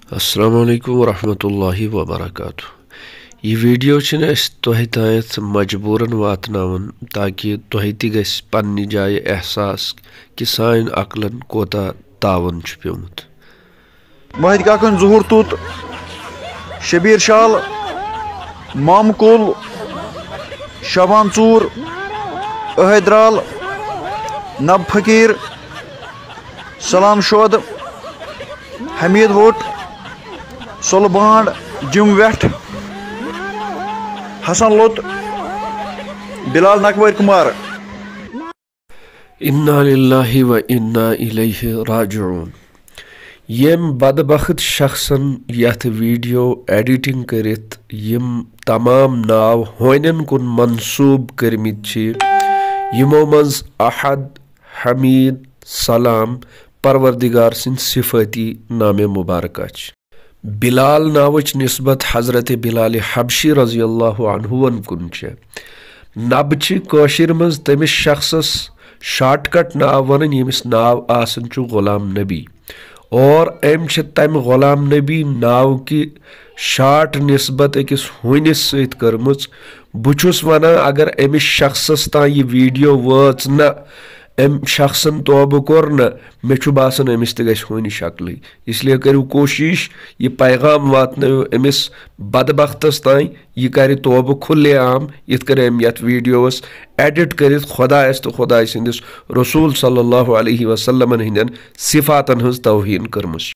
अस्सलामु अलैकुम वरहमतुल्लाहि वबरकातुहू। यह वीडियो तोह तायत मजबूरन वातनावन ताकि तोह ति गस पन्नी जाय एहसास कि सान अकलन कोता तावन छु पेमुत। महद काकन ज़हूर तूत शबीर शाल मामकुल शबान चूर अहदराल नब फकीर सलाम शोद हमीद वोट सोलबांड जिम वेठ हसन लोत बिलाल नकवर कुमार। इन्ना लिल्लाहि व इन्ना इलैहि राजिऊन। यम बदबख्त शख्सन यथ वीडियो एडिटिंग करित यम तमाम नाव होनन कुन मंसूब करमित यमो मज अहद हमीद सलाम परवरदिगार सिंद सिफती नामे मुबारक बिलाल नावच निस्बत हजरत बिलाल हबशी रज़ी अल्लाहु अन्हुवन कुन नब कशिर मज तमिस शख्सस शार्टकट नाव वन यमिस नाव आसन छु गुलाम नबी और अम तम गुलाम नबी नाव की शार्ट निस्बत अकिस हुनिस सत करमुच। बुछुस वनान अगर अमिस शख्सस तां यह वीडियो वाच न अम शख्सन तौबह कोर न मे बासान अमिस तह गि शक्ल, इसलिए करू कोशिश यह पैगाम वातनयो अमिस बदबख्तस तां यह कर तौबह खुले आम इत कर अम यथ वीडियोस एडिट कर खुदायस तो खुदाय सिंदिस रसूल सल्लल्लाहु अलैहि वसल्लम हिंदन सिफातन हज तौहीन करमुस।